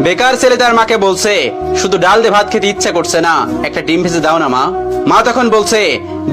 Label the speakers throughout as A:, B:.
A: বেকার ছেলে তার মাকে বলছে, শুধু ডাল দিয়ে ভাত খেতে ইচ্ছা করছে না, একটা ডিম ভেজে দাও না মা। মা তখন বলছে,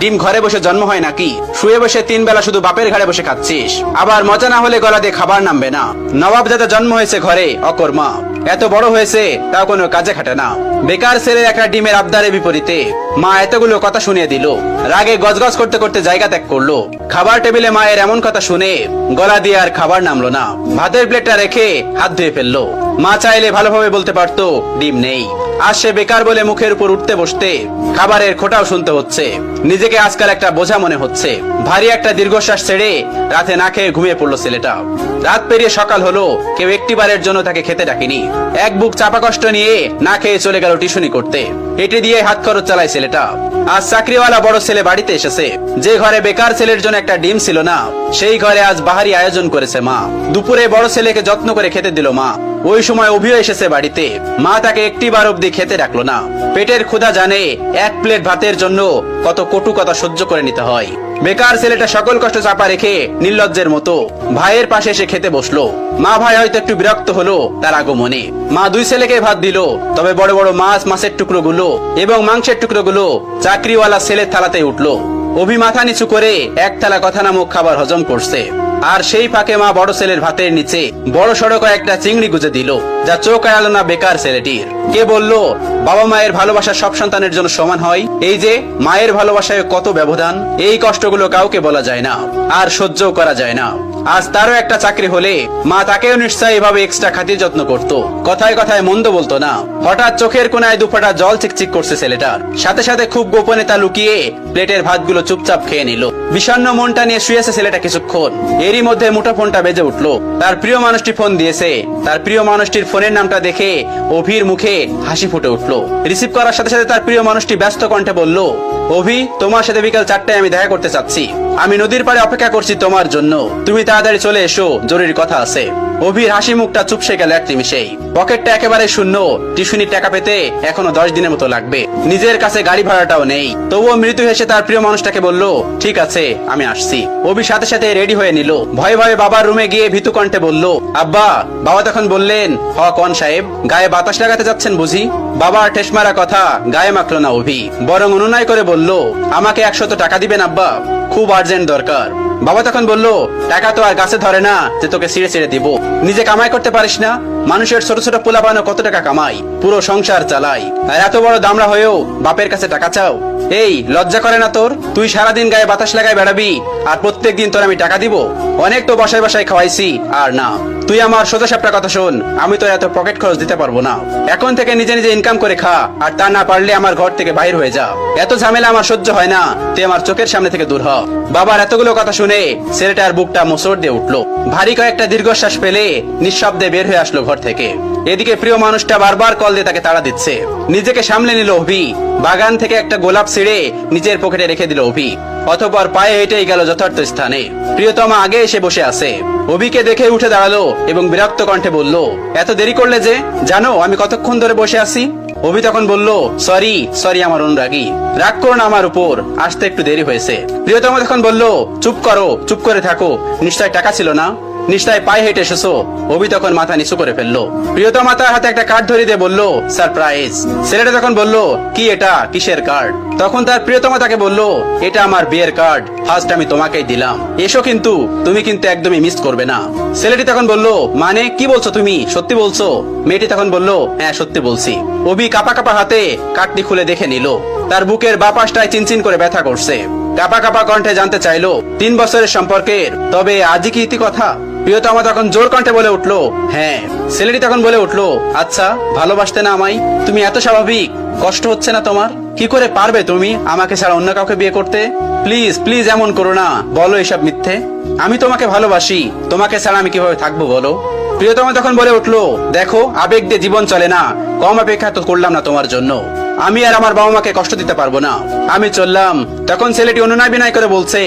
A: ডিম ঘরে বসে জন্ম হয় নাকি? শুয়ে বসে 3 বেলা শুধু বাপের ঘাড়ে বসে খাচ্ছিস, আবার মজা না হলে গলা দিয়ে খাবার নামবে না। নবাব দাদা জন্ম হয়েছে ঘরে, অকর্মা, এত বড় হয়েছে তাও কোনো কাজে খাটে না। বেকার ছেলের একটা ডিমের আবদারের বিপরীতে মা এতগুলো কথা শুনিয়ে দিল। রাগে গজগজ করতে করতে জায়গা ত্যাগ করলো। খাবার টেবিলে মায়ের এমন কথা শুনে গলা দিয়ে আর খাবার নামলো না। ভাতের প্লেটটা রেখে হাত ধুয়ে ফেললো। মা চাইলে ভালোভাবে বলতে পারতো ডিম নেই। আজ সে বেকার বলে মুখের উপর উঠতে বসতে খাবারের খোঁটাও শুনতে হচ্ছে। নিজেকে আজকাল একটা বোঝা মনে হচ্ছে। ভারী একটা দীর্ঘশ্বাস ছেড়ে রাতে না খেয়ে ঘুমিয়ে পড়লো ছেলেটা। রাত পেরিয়ে সকাল হলো, কেউ একটিবারের জন্য তাকে খেতে ডাকেনি। এক বুক চাপা কষ্ট নিয়ে না খেয়ে চলে গেল টিউশনি করতে। এটি দিয়ে হাত খরচ চালায় ছেলেটা। আজ চাকরিওয়ালা বড় ছেলে বাড়িতে এসেছে। যে ঘরে বেকার ছেলের জন্য একটা ডিম ছিল না, সেই ঘরে আজ বাহারি আয়োজন করেছে মা। দুপুরে বড় ছেলেকে যত্ন করে খেতে দিল মা। ওই সময় অভিও এসেছে বাড়িতে। মা তাকে একটিবার অব্দি খেতে ডাকলো না। পেটের ক্ষুধা জানে এক প্লেট ভাতের জন্য কত কটু কথা সহ্য করে নিতে হয়। বেকার ছেলেটা সকল কষ্ট চাপা রেখে নির্লজ্জের মতো ভাইয়ের পাশে এসে খেতে বসলো। মা ভাই হয়তো একটু বিরক্ত হলো তার আগমনে। মা দুই ছেলেকে ভাত দিল, তবে বড় বড় মাছের টুকরো গুলো এবং মাংসের টুকরো গুলো চাকরিওয়ালা ছেলের থালাতে উঠলো। অভি মাথা নিচু করে এক থালা কথা নামক খাবার হজম করছে। আর সেই ফাঁকে মা বড় ছেলের ভাতের নিচে বড় সড়ক একটা চিংড়ি গুজে দিল, যা চোখ এড়ালো না বেকার ছেলেটির। কে বলল বাবা মায়ের ভালোবাসা সব সন্তানের জন্য সমান হয়? এই যে মায়ের ভালোবাসায় কত ব্যবধান, এই কষ্টগুলো কাউকে বলা যায় না, আর সহ্য করা যায় না। আজ তারও একটা চাকরি হলে মা তাকেও নিশ্চয়ই এভাবে এক্সট্রা খাতির যত্ন করত। কথায় কথায় মন্দ বলতো না। হঠাৎ চোখের কোনায় দুফোঁটা জল চিকচিক করছে ছেলেটার। সাথে সাথে খুব গোপনে তা লুকিয়ে প্লেটের ভাতগুলো চুপচাপ খেয়ে নিল। বিষণ্ণ মনটা নিয়ে শুয়েছে ছেলেটা কিছুক্ষণ। এরই মধ্যে মুঠোফোনটা বেজে উঠলো। তার প্রিয় মানুষটি ফোন দিয়েছে। তার প্রিয় মানুষটির ফোনের নামটা দেখে অভির মুখে হাসি ফুটে উঠলো। রিসিভ করার সাথে সাথে তার প্রিয় মানুষটি ব্যস্ত কণ্ঠে বলল, অভি, তোমার সাথে বিকাল 4টায় আমি দেখা করতে চাচ্ছি। আমি নদীর পাড়ে অপেক্ষা করছি তোমার জন্য। তুমি তাড়াতাড়ি চলে এসো, জরুরি কথা আছে। অভির হাসি মুখটা চুপসে গেল এক নিমিষেই। পকেটটা একেবারে শূন্য। টিউশনির টাকা পেতে এখনো 10 দিনের মতো লাগবে। নিজের কাছে গাড়ি ভাড়াটাও নেই। তবুও মৃত্যু হেসে তার প্রিয় মানুষটাকে বলল, ঠিক আছে, আমি আসছি। অভি সাথে সাথে রেডি হয়ে নিল। ভয়ে ভয়ে বাবার রুমে গিয়ে ভীতু কণ্ঠে বলল, আব্বা। বাবা তখন বললেন, হ কোন সাহেব, গায়ে বাতাস লাগাতে যাচ্ছেন বুঝি? বাবার ঠেস মারা কথা গায়ে মাখলো না অভি, বরং অনুনয় করে বলল, আমাকে 100 টাকা দিবেন আব্বা, খুব আর্জেন্ট দরকার। বাবা তখন বলল, টাকা তো আর গাছে ধরে না যে তোকে ছিঁড়ে ছিঁড়ে দিব। নিজে কামাই করতে পারিস না? মানুষের ছোট ছোট পোলাপানো কত টাকা কামাই, পুরো সংসার চালাই, আর এত বড় দামড়া হয়েও বাপের কাছে টাকা চাও? এই লজ্জা করে না তোর? তুই সারাদিন গায়ে বাতাস লাগায় বেড়াবি, আর প্রত্যেক দিন তোর আমি টাকা দিব? অনেক তো বাসায় বাসায় খাওয়াইছি, আর না। তুই আমার সোজা সাপটা কথা শোন, আমি তো এত পকেট খরচ দিতে পারবো না। এখন থেকে নিজে নিজে ইনকাম করে খা, আর তা না পারলে আমার ঘর থেকে বাইর হয়ে যা। এত ঝামেলা আমার সহ্য হয় না, তুই আমার চোখের সামনে থেকে দূর হ। বাবার এতগুলো কথা শুনে ছেলেটার বুকটা মোচড় দিয়ে উঠলো। ভারী কয়েকটা দীর্ঘশ্বাস ফেলে নিঃশব্দে বের হয়ে আসলো ঘর থেকে। এদিকে প্রিয় মানুষটা বারবার কল দিয়ে তাকে তাড়া দিচ্ছে। নিজেকে সামলে নিল অভি। বাগান থেকে একটা গোলাপ ছিঁড়ে নিজের পকেটে রেখে দিল অভি। অতঃপর পায়ে হেঁটেই গেল যথার্থ স্থানে। প্রিয়তমা আগে এসে বসে আছে। অভিকে দেখে উঠে দাঁড়ালো এবং বিরক্ত কণ্ঠে বলল, এত দেরি করলে যে? জানো আমি কতক্ষণ ধরে বসে আছি? অভি তখন বলল, সরি আমার অনুরাগী, রাগ করো না আমার উপর, আসতে একটু দেরি হয়েছে। প্রিয়তমা তখন বলল, চুপ করো, চুপ করে থাকো, নিশ্চয় টাকা ছিল না? নিশ্চয় পায়ে হেঁটে এসেছো? অভি তখন মাথা নিচু করে ফেললো। প্রিয়তমা তার হাতে একটা কার্ড ধরিয়ে দিয়ে বলল, সারপ্রাইজ। ছেলেটা তখন বলল, কি এটা, কিসের কার্ড? তখন তার প্রিয়তমা তাকে বলল, এটা আমার বিয়ের কার্ড, ফার্স্ট আমি তোমাকেই দিলাম, এসো, কিন্তু তুমি কিন্তু একদমই মিস করবে না। ছেলেটি তখন বলল, মানে কি বলছো তুমি, সত্যি বলছো? মেয়েটি তখন বলল, হ্যাঁ সত্যি বলছি। অভি কাপা কাপা হাতে কার্ডটি খুলে দেখে নিল। তার বুকের বাঁ পাশটায় চিনচিন করে ব্যথা করছে। কাপা কাপা কণ্ঠে জানতে চাইলো, 3 বছরের সম্পর্কের, তবে আজই কি ইতি কথা? প্রিয়তমা তখন জোর কণ্ঠে বলে উঠলো, হ্যাঁ। ছেলেটি তখন বলে উঠলো, আচ্ছা, ভালোবাসতে না আমায়? তুমি এত স্বাভাবিক, কষ্ট হচ্ছে না তোমার? কি করে পারবে তুমি আমাকে ছাড়া অন্য কাউকে বিয়ে করতে? প্লিজ প্লিজ এমন করো না, বলো এসব মিথ্যে। আমি তোমাকে ভালোবাসি, তোমাকে ছাড়া আমি কিভাবে থাকবো বলো? প্রিয়তমা তখন বলে উঠলো, দেখো, আবেগ দিয়ে জীবন চলে না, কম অপেক্ষা তো করলাম না তোমার জন্য। আমি আর আমার বাবা মাকে কষ্ট দিতে পারবো না, আমি চললাম। তখন ছেলেটি অনুনয় বিনয় করে বলছে,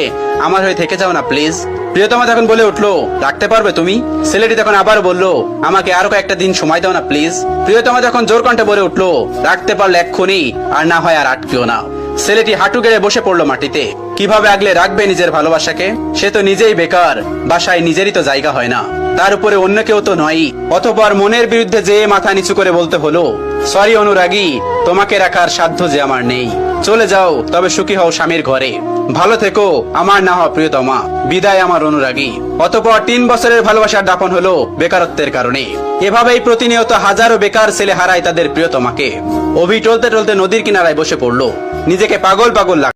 A: আমার হয়ে থেকে যাও না প্লিজ। প্রিয়তমা তখন বলে উঠলো, রাখতে পারবে তুমি? ছেলেটি তখন আবার বলল, আমাকে আরো কয়েকটা দিন সময় দাও না প্লিজ। প্রিয়তমা তখন জোর কণ্ঠে বলে উঠলো, রাখতে পারলে এক্ষুনি, আর না হয় আর আটকেও না। ছেলেটি হাঁটু গেড়ে বসে পড়লো মাটিতে। কিভাবে আগলে রাখবে নিজের ভালোবাসাকে? সে তো নিজেই বেকার, বাসায় নিজেরই তো জায়গা হয় না। তার উপরে অন্য কেউ তো নয়। অতঃপর মনের বিরুদ্ধে যে মাথা নিচু করে বলতে হলো, সরি অনুরাগী, তোমাকে রাখার সাধ্য যে আমার নেই। চলে যাও, তবে সুখী হও স্বামীর ঘরে। ভালো থেকো আমার না হওয়া প্রিয়তমা। বিদায় আমার অনুরাগী। অতঃপর 3 বছরের ভালোবাসার দাপন হলো বেকারত্বের কারণে। এভাবেই প্রতিনিয়ত হাজারো বেকার ছেলে হারায় তাদের প্রিয়তমাকে। অভি টলতে টলতে নদীর কিনারায় বসে পড়লো। নিজেকে পাগল পাগল লাগছে।